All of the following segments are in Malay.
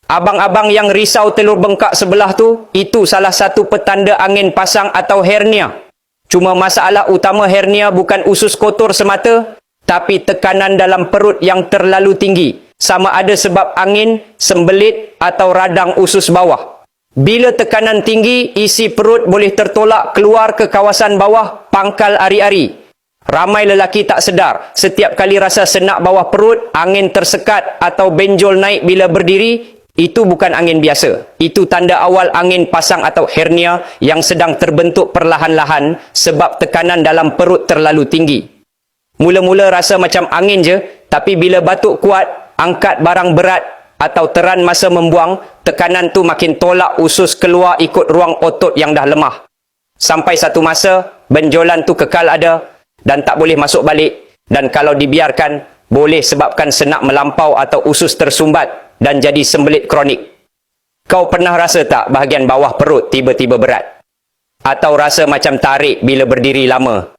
Abang-abang yang risau telur bengkak sebelah tu, itu salah satu petanda angin pasang atau hernia. Cuma masalah utama hernia bukan usus kotor semata, tapi tekanan dalam perut yang terlalu tinggi. Sama ada sebab angin, sembelit atau radang usus bawah. Bila tekanan tinggi, isi perut boleh tertolak keluar ke kawasan bawah pangkal ari-ari. Ramai lelaki tak sedar, setiap kali rasa senak bawah perut, angin tersekat atau benjol naik bila berdiri, itu bukan angin biasa. Itu tanda awal angin pasang atau hernia yang sedang terbentuk perlahan-lahan sebab tekanan dalam perut terlalu tinggi. Mula-mula rasa macam angin je, tapi bila batuk kuat, angkat barang berat atau teran masa membuang, tekanan tu makin tolak usus keluar ikut ruang otot yang dah lemah. Sampai satu masa, benjolan tu kekal ada dan tak boleh masuk balik, dan kalau dibiarkan, boleh sebabkan senak melampau atau usus tersumbat dan jadi sembelit kronik. Kau pernah rasa tak bahagian bawah perut tiba-tiba berat? Atau rasa macam tarik bila berdiri lama?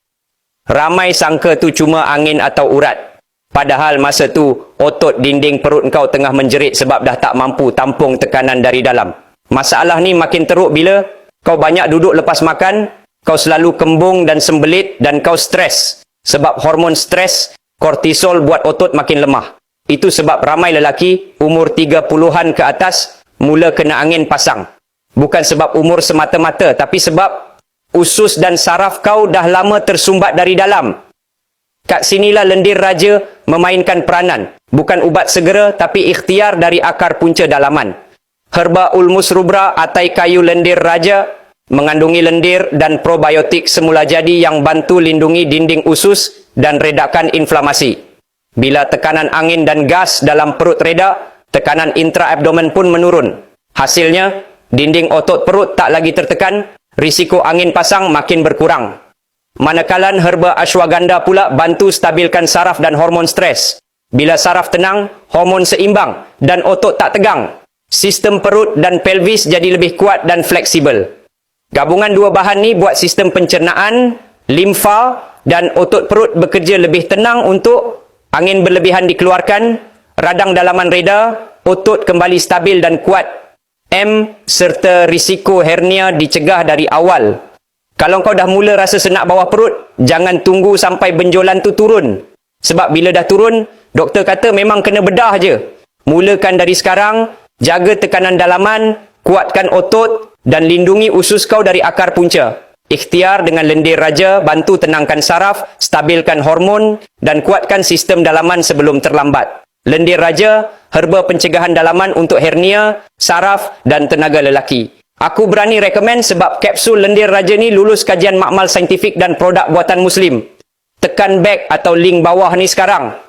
Ramai sangka tu cuma angin atau urat. Padahal masa tu, otot dinding perut kau tengah menjerit sebab dah tak mampu tampung tekanan dari dalam. Masalah ni makin teruk bila kau banyak duduk lepas makan, kau selalu kembung dan sembelit dan kau stres. Sebab hormon stres, kortisol buat otot makin lemah. Itu sebab ramai lelaki umur 30-an ke atas mula kena angin pasang. Bukan sebab umur semata-mata, tapi sebab usus dan saraf kau dah lama tersumbat dari dalam. Kat sinilah lendir raja memainkan peranan. Bukan ubat segera, tapi ikhtiar dari akar punca dalaman. Herba ulmus rubra atai kayu lendir raja mengandungi lendir dan probiotik semula jadi yang bantu lindungi dinding usus dan redakan inflamasi. Bila tekanan angin dan gas dalam perut reda, tekanan intra-abdomen pun menurun. Hasilnya, dinding otot perut tak lagi tertekan, risiko angin pasang makin berkurang. Manakala herba ashwagandha pula bantu stabilkan saraf dan hormon stres. Bila saraf tenang, hormon seimbang dan otot tak tegang. Sistem perut dan pelvis jadi lebih kuat dan fleksibel. Gabungan dua bahan ni buat sistem pencernaan, limfa dan otot perut bekerja lebih tenang untuk angin berlebihan dikeluarkan, radang dalaman reda, otot kembali stabil dan kuat. Serta risiko hernia dicegah dari awal. Kalau kau dah mula rasa senak bawah perut, jangan tunggu sampai benjolan tu turun. Sebab bila dah turun, doktor kata memang kena bedah je. Mulakan dari sekarang, jaga tekanan dalaman, kuatkan otot dan lindungi usus kau dari akar punca. Ikhtiar dengan lendir raja bantu tenangkan saraf, stabilkan hormon dan kuatkan sistem dalaman sebelum terlambat. Lendir raja, herba pencegahan dalaman untuk hernia, saraf dan tenaga lelaki. Aku berani rekomen sebab kapsul lendir raja ni lulus kajian makmal saintifik dan produk buatan Muslim. Tekan back atau link bawah ni sekarang.